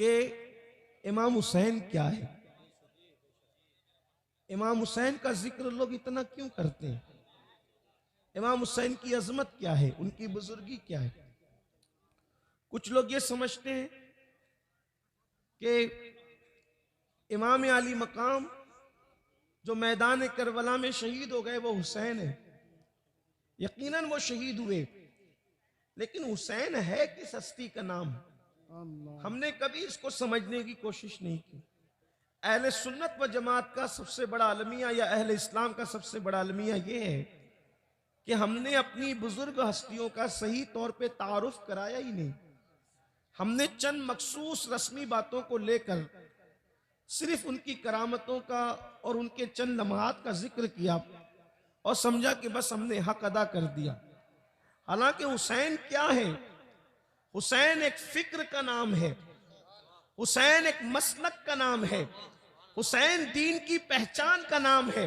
कि इमाम हुसैन क्या है, इमाम हुसैन का जिक्र लोग इतना क्यों करते हैं, इमाम हुसैन की अजमत क्या है, उनकी बुजुर्गी क्या है। कुछ लोग ये समझते हैं कि इमाम अली मकाम जो मैदान करबला में शहीद हो गए वो हुसैन है। यकीनन वो शहीद हुए, लेकिन हुसैन है किस हस्ती का नाम, हमने कभी इसको समझने की कोशिश नहीं की। अहले सुन्नत व जमात का सबसे बड़ा अलमिया या अहले इस्लाम का सबसे बड़ा अलमिया ये है कि हमने अपनी बुजुर्ग हस्तियों का सही तौर पे तारुफ कराया ही नहीं। हमने चंद मखसूस रस्मी बातों को लेकर सिर्फ उनकी करामतों का और उनके चंद लम्हात का जिक्र किया और समझा कि बस हमने हक अदा कर दिया। हालांकि हुसैन क्या है, हुसैन एक फिक्र का नाम है, हुसैन एक मसलक का नाम है, हुसैन दीन की पहचान का नाम है,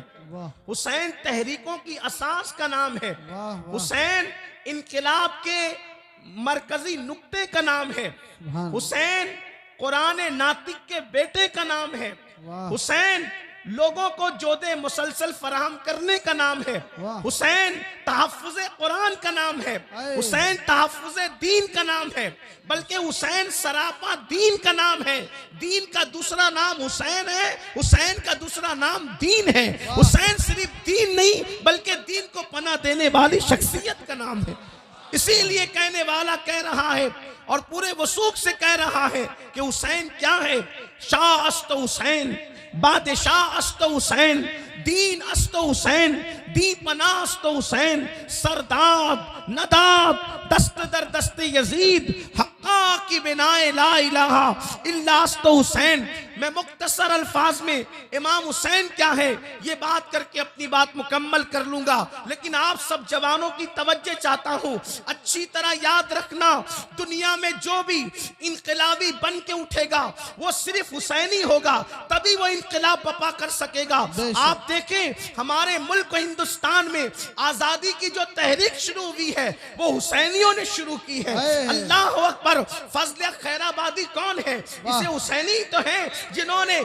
हुसैन तहरीकों की असास का नाम है, हुसैन इनकिलाब के मरकजी नुक्ते का नाम है, हुसैन कुरान नातिक के बेटे का नाम है, हुसैन लोगों को जोदे मुसलसल फराहम करने का नाम है, हुसैन तहफ़्फ़ुज़े कुरान का नाम है, हुसैन तहफ़्फ़ुज़े दीन का नाम है, बल्कि हुसैन सरापा दीन का नाम है। दीन का दूसरा नाम हुसैन है, हुसैन का दूसरा नाम दीन है। हुसैन सिर्फ दीन नहीं बल्कि दीन को पनाह देने वाली शख्सियत का नाम है। इसीलिए कहने वाला कह रहा है और पूरे वसूख से कह रहा है कि हुसैन क्या है। शाह अस्त हुसैन, बादशाह अस्त हुसैन, दीन अस्त हुसैन, दी पनाह अस्त हुसैन, सरदाब नदाब दस्त दर दस्त यजीद हक्का की बिनाए ला इलाहा इल्ला अस्त हुसैन। मैं मुख्तसर अल्फाज में इमाम हुसैन क्या है ये बात करके अपनी बात मुकम्मल कर लूंगा, लेकिन आप सब जवानों की तवज्जो चाहता हूं। अच्छी तरह याद रखना, दुनिया में जो भी इनकलाबी बन के उठेगा वो सिर्फ हुसैनी होगा, तभी वो इनकलाब बपा कर सकेगा। आप देखें हमारे मुल्क हिंदुस्तान में आजादी की जो तहरीक शुरू हुई है वो हुसैनियों ने शुरू की है। अल्लाह अकबर। फजल खैराबादी कौन है? इसे हुसैनी तो है जिन्होंने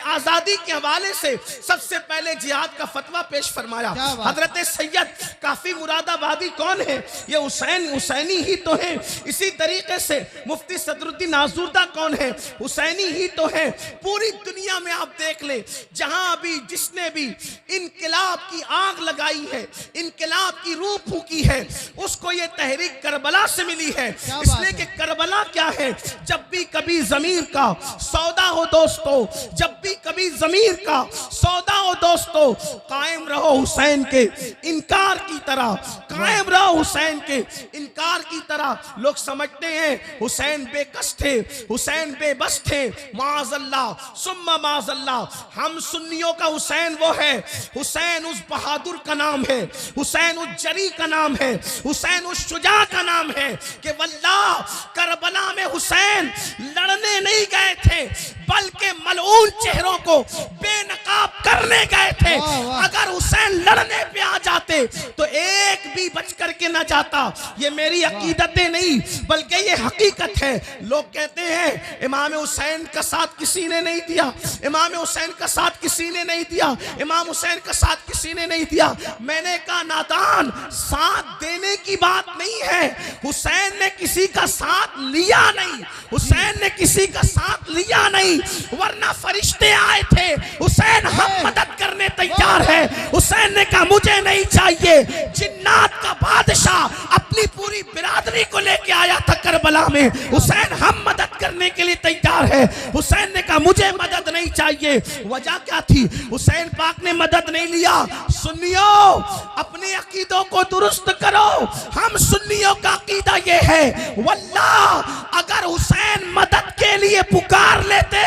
आजादी के हवाले से सबसे पहले जिहाद का फतवा पेश फरमाया। हजरत सैयद काफी मुरादाबादी कौन है? ये हुसैनी ही तो है। इसी तरीके से मुफ्ती सदरुद्दीन आज़ुर्दा कौन है? हुसैनी ही तो है। पूरी दुनिया में आप देख ले, जहां भी जिसने भी इनकलाब की आग लगाई है, इनकलाब की रूह फूकी है, उसको ये तहरीक करबला से मिली है। इसलिए कि करबला क्या है? जब भी कभी जमीर का सौदा हो दोस्तों, जब भी कभी जमीर का सौदा हो दोस्तों, कायम रहो हुसैन के इनकार की तरह, कायम रहो हुसैन के इनकार की तरह। लोग समझते हैं हुसैन बेकस थे, हुसैन बेबस थे। माज़अल्लाह सुम्मा माज़अल्लाह। हम सुन्नियों का हुसैन वो है, हुसैन उस बहादुर का नाम है, हुसैन उस जरी का नाम है, हुसैन उस शुजा का नाम है कि वल्लाह करबला में हुसैन लड़ने नहीं गए थे बल्कि मलऊन चेहरों को बेनकाब करने गए थे। अगर हुसैन लड़ने पे आ जाते तो एक भी बच करके ना जाता। ये मेरी अकीदतें नहीं बल्कि ये हकीकत है। लोग कहते हैं इमाम हुसैन का साथ किसी ने नहीं दिया, इमाम हुसैन का साथ किसी ने नहीं दिया, इमाम हुसैन का साथ किसी ने नहीं दिया। मैंने कहा नादान, साथ देने की बात नहीं है, हुसैन ने किसी का साथ लिया नहीं, हुसैन ने किसी का साथ लिया नहीं, वरना फरिश्ते आए थे, हुसैन हम मदद करने तैयार है। हुसैन ने कहा मुझे नहीं चाहिए। जिन्नात का बादशाह अपनी पूरी बिरादरी को लेके आया था करबला में, हुसैन हम मदद करने के लिए तैयार है। हुसैन ने कहा मुझे मदद नहीं चाहिए। वजह क्या थी? हुसैन पाक ने मदद नहीं लिया। सुन्नियों अपने अकीदों को दुरुस्त करो। हम सुन्नियों का अकीदा ये है, वल्लाह अगर हुसैन मदद के लिए पुकार लेते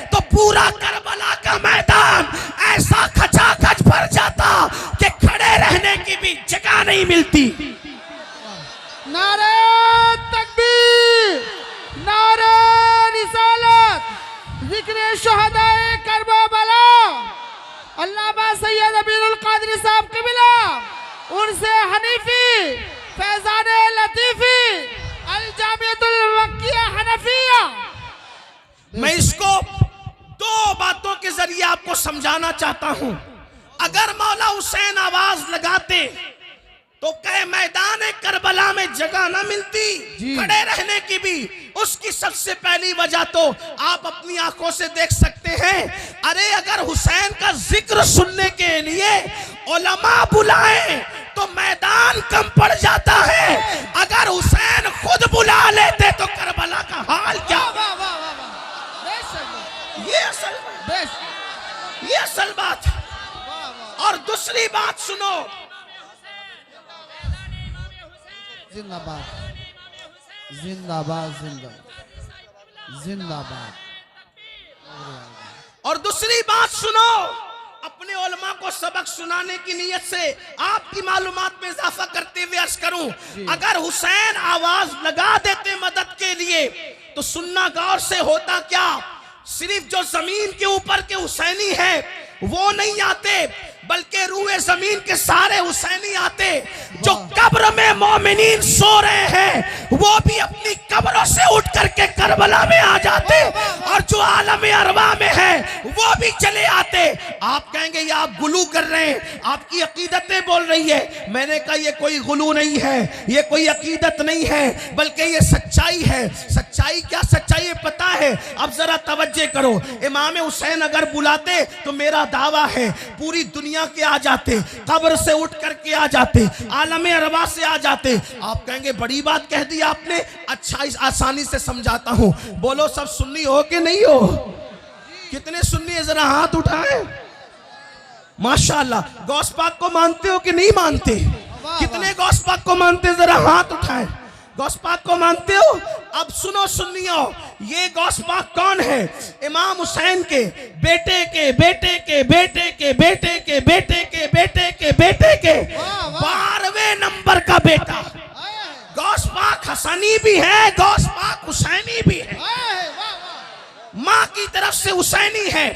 तो पूरा करबला का मैदान ऐसा खचाखच भर जाता कि खड़े रहने की भी जगह नहीं मिलती। नारे तकबीर, नारे रिसालत, जिक्र शुहदाए करबला। अल्लामा सैयद अमीरुल कादरी साहब क़िबला, उनसे हनीफी, फैज़ान लतीफ़ी, अल जामियतुल मक्किया हनफिया। मैं इसको दो बातों के जरिए आपको समझाना चाहता हूं। अगर मौला हुसैन आवाज लगाते तो कहे मैदान करबला में जगह ना मिलती खड़े रहने की भी। उसकी सबसे पहली वजह तो आप अपनी आंखों से देख सकते हैं। अरे अगर हुसैन का जिक्र सुनने के लिए उलमा बुलाए तो मैदान कम पड़ जाता है। अगर हुसैन खुद बुला लेते तो करबला का हाल क्या। ये असल बात। और दूसरी बात सुनो, जिंदाबाद जिंदाबाद जिंदाबाद। और दूसरी बात सुनो, अपने उलमा को सबक सुनाने की नियत से आपकी मालूमात में इजाफा करते हुए अर्ज करूं, अगर हुसैन आवाज लगा देते मदद के लिए तो सुनना गौर से होता क्या, सिर्फ जो जमीन के ऊपर के हुसैनी है वो नहीं आते, बल्कि रूए जमीन के सारे हुसैनी आते। जो कब्र में मोमिनीन सो रहे हैं वो भी अपनी कब्रों से उठ करके करबला में आ जाते, और जो आलम अरवा में है वो भी चले आते। आप कहेंगे ये आप गुलू कर रहे हैं, आपकी अकीदतें बोल रही है। मैंने कहा ये कोई गुलू नहीं है, ये कोई अकीदत नहीं है, बल्कि ये सच्चाई है। सच्चाई क्या सच्चाई है पता है? अब जरा तवज्जो करो। इमाम हुसैन अगर बुलाते तो मेरा दावा है पूरी दुनिया के आ जाते, कब्र से उठ करके आ जाते, आलमे अरवा से आ जाते। आप कहेंगे बड़ी बात कह दी आपने। अच्छा इस आसानी से समझाता हूं। बोलो सब सुन्नी हो कि नहीं हो? कितने सुन्नी है जरा हाथ उठाएं। माशाअल्लाह। गौस पाक को मानते हो कि नहीं मानते? कितने गौस पाक को मानते जरा हाथ उठाएं। गौस पाक को मानते हो? अब सुनो सुन्नियों, ये गौस पाक कौन है? इमाम हुसैन के बेटे के बेटे के बेटे के बेटे के बेटे के बेटे के बेटे के 12वें नंबर का बेटा। गौस पाक हसनी भी है, गौस पाक हुसैनी भी है। माँ की तरफ से हुसैनी है,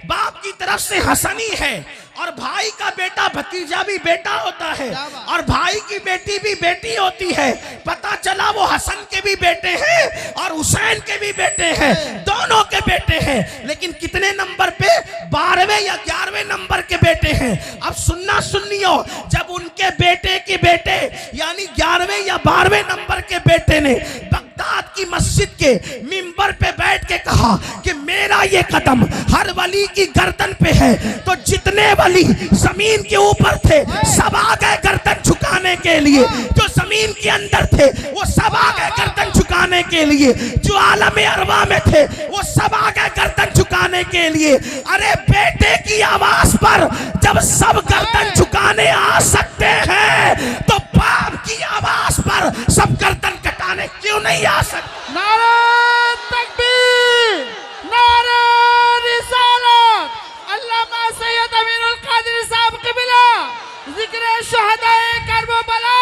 बाप की तरफ से हसनी है, और भाई का बेटा भतीजा भी बेटा होता है, और भाई की बेटी भी बेटी होती है। पता चला वो हसन के भी बेटे हैं और हुसैन के भी बेटे हैं, दोनों के बेटे हैं। लेकिन कितने नंबर पे? 12वें या 11वें नंबर के बेटे हैं। अब सुनना सुन्नियों, जब उनके बेटे के बेटे यानी 11वें या 12वें नंबर के बेटे ने बगदाद की मस्जिद के मिंबर पे बैठ के कहा कि मेरा ये कदम हर वली की गर्दन पे है, तो जितने वली जमीन के ऊपर थे सब आ गए गर्दन झुकाने के लिए। जो जमीन के अंदर थे वो सब आ गए गर्दन झुकाने के लिए। जो आलम अरवा में थे वो सब आ गए गर्दन झुकाने के लिए। अरे बेटे की आवाज पर जब सब गर्दन झुकाने आ सकते हैं तो बाप की आवाज पर सब गर्दन कटाने क्यों नहीं आ सकते? नारे तकबीर, नारे रिसालत। अल्लामा सैयद अमीरुल कादिर साहब क़िबला जिक्र शहदाए करबला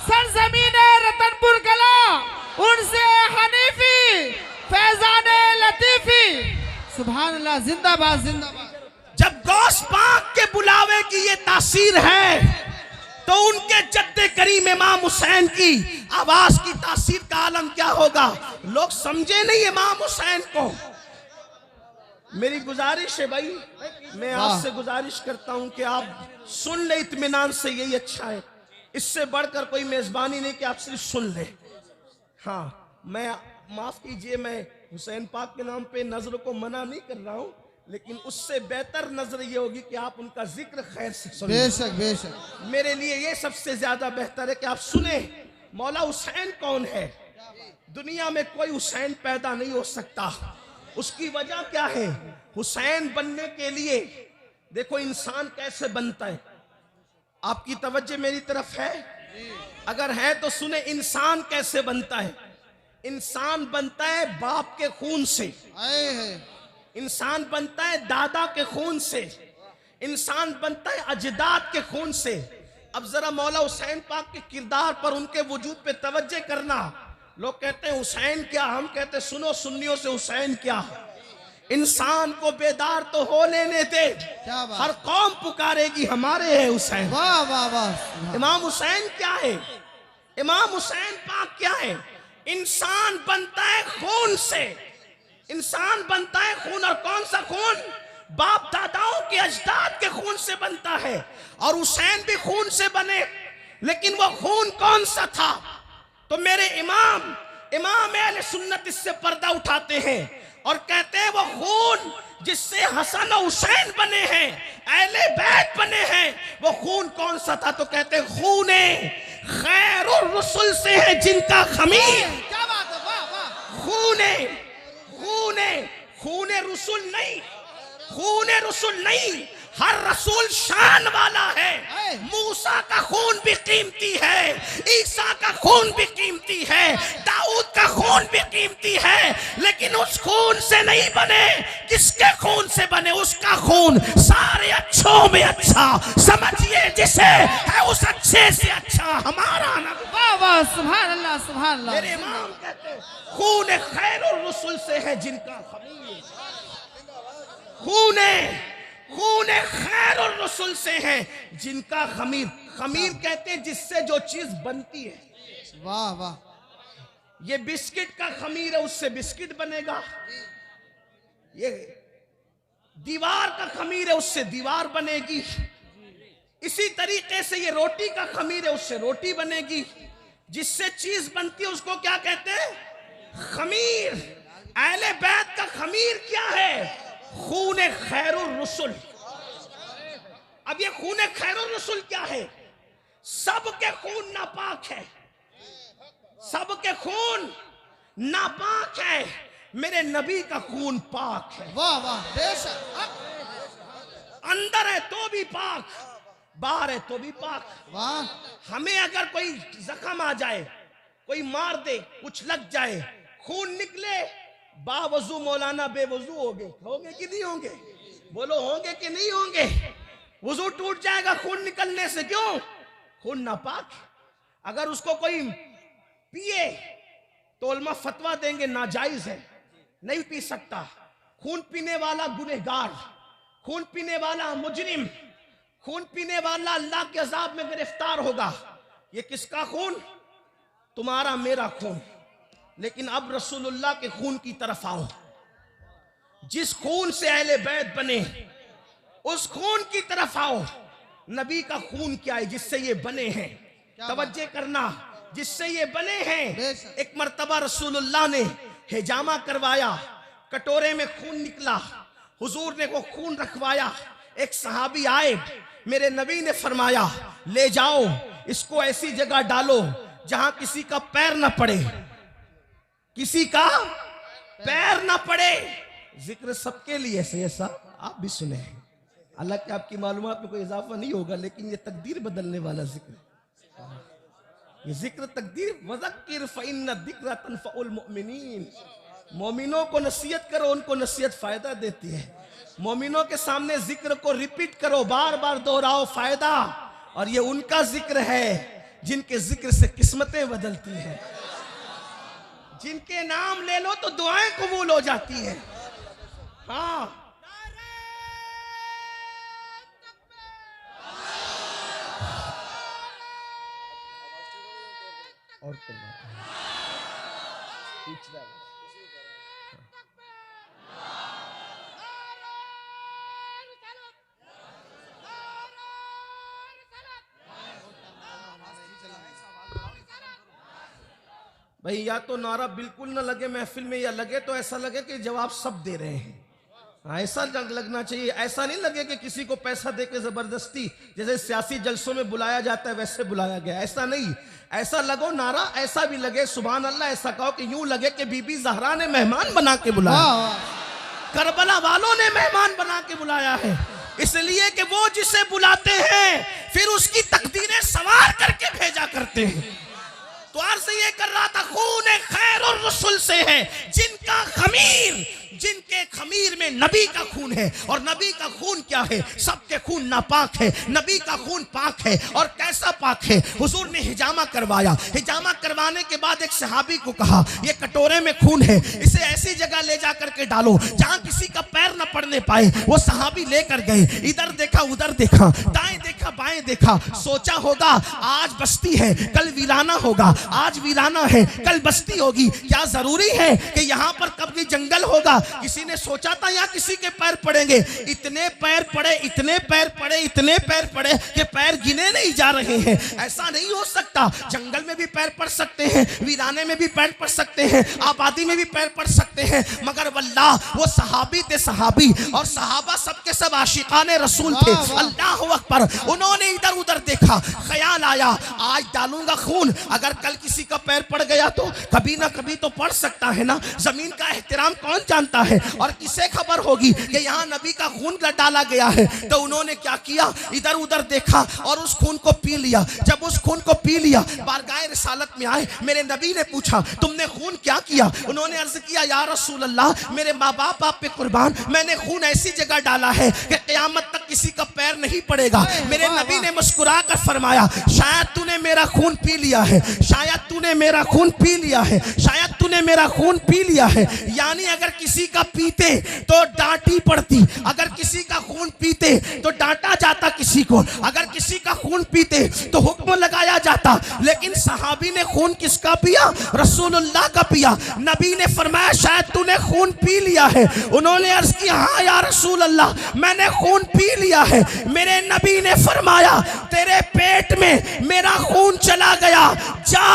सरजमीन रतनपुर कला उनसे हनीफी फैजाने लतीफी। सुभान अल्लाह। जिंदाबाद जिंदाबाद। जब गौस पाक के बुलावे की ये तासीर है तो उनके जद्दे करीम इमाम हुसैन की आवाज की तासीर का आलम क्या होगा? लोग समझे नहीं इमाम हुसैन को। मेरी गुजारिश है भाई, मैं आपसे गुजारिश करता हूं कि आप सुन ले इत्मीनान से, यही अच्छा है। इससे बढ़कर कोई मेजबानी नहीं कि आप सिर्फ सुन ले। हाँ, मैं माफ कीजिए, मैं हुसैन पाक के नाम पे नजर को मना नहीं कर रहा हूं, लेकिन उससे बेहतर नजर ये होगी कि आप उनका जिक्र खैर से सुनें। बेशक बेशक। मेरे लिए ये सबसे ज्यादा बेहतर है कि आप सुने मौला हुसैन कौन है। दुनिया में कोई हुसैन पैदा नहीं हो सकता। उसकी वजह क्या है? हुसैन बनने के लिए देखो इंसान कैसे बनता है। आपकी तवज्जो मेरी तरफ है? अगर है तो सुने, इंसान कैसे बनता है। इंसान बनता है बाप के खून से, इंसान बनता है दादा के खून से, इंसान बनता है अजदाद के खून से। अब जरा मौला हुसैन पाक के किरदार पर, उनके वजूद पे तवज्जो करना। लोग कहते हैं हुसैन क्या, हम कहते हैं सुनो सुन्नियों से हुसैन क्या। इंसान को बेदार तो हो लेने दे, हर कौम पुकारेगी हमारे है हुसैन। वाह वाह वाह। इमाम हुसैन क्या है? इमाम हुसैन पाक क्या है? इंसान बनता है खून से, इंसान बनता है खून, और कौन सा खून? बाप दादाओं के अजदाद के खून से बनता है। और हुसैन भी खून से बने, लेकिन वो खून कौन सा था? तो मेरे इमाम अहले सुन्नत इससे पर्दा उठाते हैं और कहते हैं वो खून जिससे हसन और हुसैन बने हैं, अहले बैत बने हैं, वो खून कौन सा था? तो कहते हैं खूने खैरुर रसूल से है जिनका खमीर। क्या बात है, वाह वाह। खूने खूने खूने रसूल नहीं, खूने रसूल नहीं, हर रसूल शान वाला है। मूसा का खून भी कीमती है, ईसा का खून भी कीमती है, दाऊद का खून भी कीमती है, लेकिन उस खून से नहीं बने। किसके खून से बने? उसका खून सारे अच्छों में अच्छा, समझिए जिसे है उस अच्छे से अच्छा हमारा नबी। वाह वाह, सुभान अल्लाह सुभान अल्लाह। मेरे इमाम कहते हैं खून खैरुर रसूल से है जिनका खमीर। खून खैरुर रसूल से है जिनका खमीर। खमीर कहते हैं जिससे जो चीज बनती है। वाह वाह। ये बिस्किट का खमीर है, उससे बिस्किट बनेगा। ये दीवार का खमीर है, उससे दीवार बनेगी। इसी तरीके से ये रोटी का खमीर है, उससे रोटी बनेगी। जिससे चीज बनती है उसको क्या कहते हैं? खमीर। अहले बैत का खमीर क्या है? खून खैरुर रसूल। अब ये खून खैरुर रसूल क्या है? सबके खून नापाक है, सबके खून नापाक है, मेरे नबी का खून पाक है। वाह वाह, बेशक। अंदर है तो भी पाक, बाहर है तो भी पाक। वाह। हमें अगर कोई जख्म आ जाए, कोई मार दे, कुछ लग जाए, खून निकले, बावजू मौलाना बेवजू होंगे कि नहीं होंगे? बोलो होंगे कि नहीं होंगे? वजू टूट जाएगा खून निकलने से। क्यों? खून नापाक। अगर उसको कोई पिए तो उलमा फतवा देंगे नाजायज है, नहीं पी सकता। खून पीने वाला गुनहगार, खून पीने वाला मुजरिम, खून पीने वाला अल्लाह के अजाब में गिरफ्तार होगा। ये किसका खून? तुम्हारा मेरा खून। लेकिन अब रसूलुल्लाह के खून की तरफ आओ। जिस खून से अहले बैत बने, उस खून की तरफ आओ। नबी का खून क्या है जिससे ये बने हैं? तवज्जो करना, जिससे ये बने हैं। एक मर्तबा रसूलुल्लाह ने हिजामा करवाया, कटोरे में खून निकला, हुजूर ने वो खून रखवाया। एक सहाबी आए, मेरे नबी ने फरमाया ले जाओ, इसको ऐसी जगह डालो जहां किसी का पैर ना पड़े, किसी का पैर ना पड़े। जिक्र सबके लिए ऐसा आप भी सुने। अल्लाह के आपकी मालूमात में कोई इजाफा नहीं होगा, लेकिन ये तकदीर बदलने वाला जिक्र, ये जिक्र तकदीर। वज़क्किर फ़इन्न ज़िक्र तनफ़उल मुमिनीन। मोमिनों को नसीहत करो, उनको नसीहत फायदा देती है। मोमिनों के सामने जिक्र को रिपीट करो, बार बार दोहराओ, फायदा। और ये उनका जिक्र है जिनके जिक्र से किस्मतें बदलती हैं। जिनके नाम ले लो तो दुआएं कबूल हो जाती है। हाँ, और भाई, या तो नारा बिल्कुल ना लगे महफिल में, या लगे तो ऐसा लगे कि जवाब सब दे रहे हैं। ऐसा लगना चाहिए। ऐसा नहीं लगे कि किसी को पैसा देके जबरदस्ती, जैसे सियासी जलसों में बुलाया जाता है वैसे बुलाया गया। ऐसा नहीं, ऐसा लगो नारा ऐसा भी लगे सुभान अल्लाह। ऐसा कहो कि यूं लगे कि बीबी ज़हरा ने मेहमान बना के बुलाया, करबला वालों ने मेहमान बना के बुलाया है। इसलिए कि वो जिसे बुलाते हैं फिर उसकी तकदीरें सवार करके भेजा करते हैं। तो अर्ज़ ये कर रहा था, खून खैरुर रसूल से है जिनका खमीर, जिनके खमीर में नबी का खून है। और नबी का खून क्या है? सबके खून नापाक है, नबी का खून पाक है। और कैसा पाक है? हुजूर ने हिजामा करवाया। हिजामा करवाने के बाद एक सहाबी को कहा ये कटोरे में खून है, इसे ऐसी जगह ले जा करके डालो जहां किसी का पैर न पड़ने पाए। वो सहाबी लेकर गए, इधर देखा उधर देखा, दाएं देखा देखा, बाएं देखा, सोचा होगा आज बस्ती है कल वीराना होगा, आज वीराना है कल बस्ती होगी। क्या जरूरी है कि यहाँ पर कभी जंगल होगा? किसी ने सोचा था यहाँ किसी के पैर पड़ेंगे? इतने पैर पड़े, इतने पैर पड़े, इतने पैर पड़े कि पैर गिने नहीं जा रहे हैं। ऐसा नहीं हो सकता। जंगल में भी पैर पड़ सकते हैं, वीराने में भी पैर पड़ सकते हैं, आबादी में भी पैर पड़ सकते हैं, मगर वल्लाह वो सहाबी थे, सहाबी, और सहाबा सबके सब आशिकाने रसूल थे। अल्लाह अकबर। उन्होंने इधर उधर देखा, ख्याल आया आज डालूंगा खून, अगर कल किसी का पैर पड़ गया तो कभी ना कभी तो पड़ सकता है ना। जमीन का एहतराम कौन जानता है, और किसे खबर होगी कि यहाँ नबी का खून डाला गया है। तो उन्होंने क्या किया, इधर उधर देखा और उस खून को पी लिया। जब उस खून को पी लिया, बारगाह रिसालत में आए, मेरे नबी ने पूछा तुमने खून क्या किया? उन्होंने अर्ज किया या रसूल अल्लाह, मेरे माँ बाप आप पे कुर्बान, मैंने खून ऐसी जगह डाला है कि क़यामत तक किसी का पैर नहीं पड़ेगा। मेरे नबी ने मुस्कुरा कर फरमाया शायद तूने मेरा खून पी लिया है, शायद तूने मेरा खून पी लिया है, शायद तूने मेरा खून पी लिया है। यानी अगर किसी का पीते तो डांटी पड़ती, अगर किसी का खून पीते तो डांटा जाता किसी को, अगर किसी का खून पीते तो हुक्म लगाया जाता। लेकिन सहाबी ने खून किसका पिया? रसूलुल्लाह का पिया। नबी ने फरमाया शायद तूने खून पी लिया है। उन्होंने अर्ज किया हाँ या रसूल अल्लाह, मैंने खून पी लिया है। मेरे नबी ने फरमाया तेरे पेट में मेरा खून चला गया, जा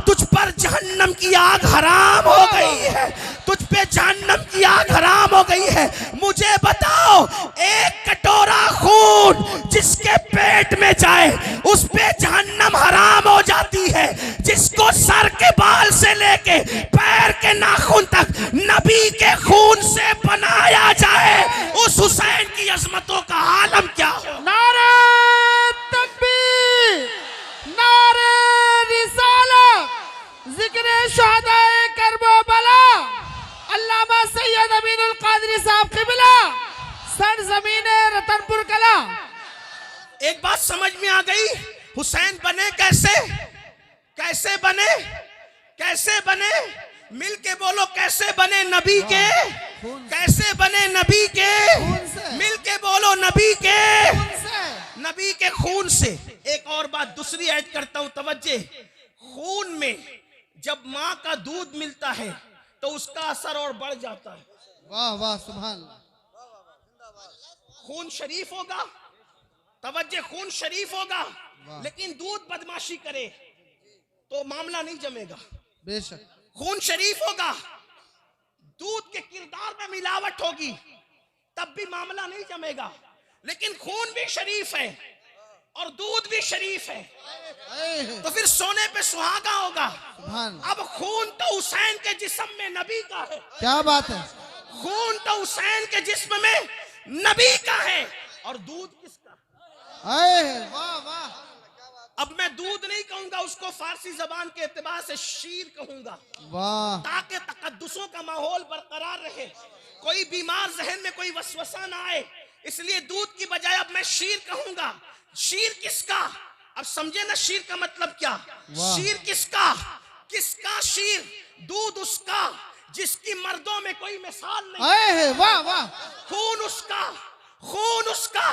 तुझ पर जहन्नम की आग हराम हो गई है, तुझ पे जहन्नम की आग हराम हो गई है। मुझे बताओ एक कटोरा खून जिसके पेट में जाए उस पे जहन्नम हराम हो जाती है। जिसको सर के बाल से लेके पैर के नाखून तक नबी के खून से बनाया जाए, उस हुसैन की अजमतों का आलम क्या हो। नारे तकबीर, नारे रिसालत, जिक्र शुहदाए करबला, अल्लामा सैयद अमीनुल कादरी साहब क़िबला, सरज़मीन रतनपुर कला। एक बात समझ में आ गई, हुसैन बने कैसे? कैसे बने? कैसे बने? मिल के बोलो कैसे बने नबी के? कैसे बने नबी के? मिल के बोलो नबी के, नबी के खून से। एक और बात दूसरी ऐड करता हूं, तवज्जे। खून में जब माँ का दूध मिलता है तो उसका असर और बढ़ जाता है। वाह वाह सुभान अल्लाह। खून शरीफ होगा, तवज्जे, खून शरीफ होगा, लेकिन दूध बदमाशी करे तो मामला नहीं जमेगा। बेशक खून शरीफ होगा, दूध के किरदार में मिलावट होगी तब भी मामला नहीं जमेगा। लेकिन खून भी शरीफ है और दूध भी शरीफ है, तो फिर सोने पे सुहागा होगा। सुभान। अब खून तो हुसैन के जिस्म में नबी का है। क्या बात है। खून तो हुसैन के जिस्म में नबी का है, और दूध किसका? वाह वाह। अब मैं दूध नहीं कहूंगा, उसको फारसी जबान के एतबार से शीर कहूंगा, वाह, ताकि तकद्दुसों का माहौल बरकरार रहे, कोई बीमार जहन में कोई वसवसा ना आए। इसलिए दूध की बजाय अब मैं शीर कहूंगा। शीर किसका? अब समझे ना शीर का मतलब क्या? शीर किसका? किसका शीर? दूध उसका जिसकी मर्दों में कोई मिसाल नहीं। वाह वाह। खून उसका, खून उसका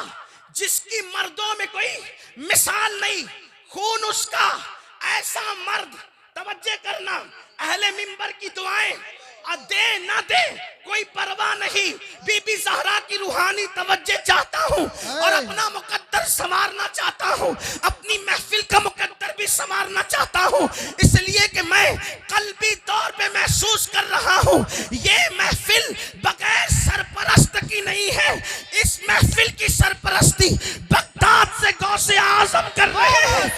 जिसकी मर्दों में कोई मिसाल नहीं। खून उसका ऐसा मर्द, तवज्जे करना, अहले मिंबर की दुआएं दे ना दे कोई परवाह नहीं। बीबी ज़हरा की रूहानी तवज्जे चाहता हूँ और अपना मुकद्दर संवारना चाहता हूँ, अपनी महफिल का मुकद्दर भी संवारना चाहता हूँ। इसलिए कि मैं कल्बी तौर पे महसूस कर रहा हूँ ये महफिल बगैर सरपरस्त की नहीं है। इस महफिल की सरपरस्ती बगदाद से गौसे आजम कर रहे हैं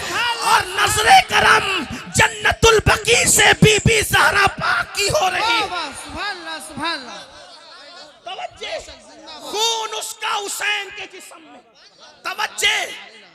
और नजरे करम जन्नतुल बकी से बीबी ज़हरा पाक की हो रही है। तवज्जे, खून उसका हुसैन के जिस्म में। तवज्जे,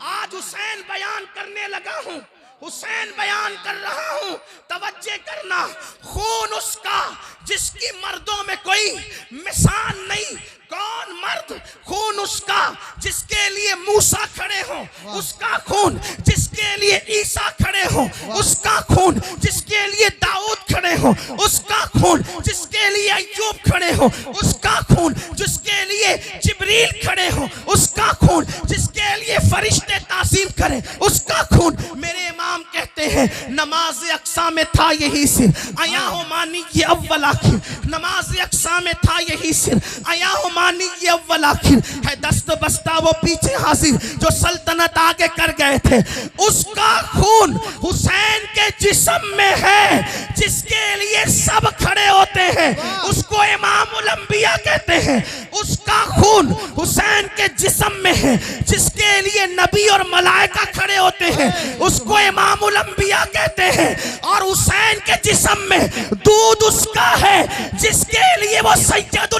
आज हुसैन बयान करने लगा हूँ, हुसैन बयान कर रहा हूँ, तवज्जे करना। खून उसका जिसकी मर्दों में कोई मिसाल नहीं। कौन मर्द? खून उसका जिसके लिए मूसा खड़े हो, उसका खून जिसके लिए ईसा खड़े हो, उसका खून जिसके लिए दाऊद खड़े हो, उसका खून जिसके लिए अय्यूब खड़े हो, उसका खून जिसके लिए लिए जिब्रील खड़े हो उसका खून, जिसके लिए फरिश्ते ताज़ीम करें उसका खून। मेरे इमाम कहते हैं नमाज अक्सा में था यही सिर, आया हो मानी ये अव्वल आखिर। नमाज अक्सा में था यही सिर, आया हो मानी ये अव्वल आखिर। है दस्त बस्ता वो पीछे हाजिर, जो सल्तनत आगे कर गए थे। उसका खून हुसैन के जिस्म में है, जिसके लिए सब खड़े होते हैं उसको इमामुल अंबिया कहते हैं। उसका खून हुसैन के जिस्म में है, जिसके लिए नबी और मलाइका खड़े होते हैं उसको इमामुल अंबिया कहते हैं। और हुसैन के जिस्म में दूध उसका है, जिसके लिए वो सैयद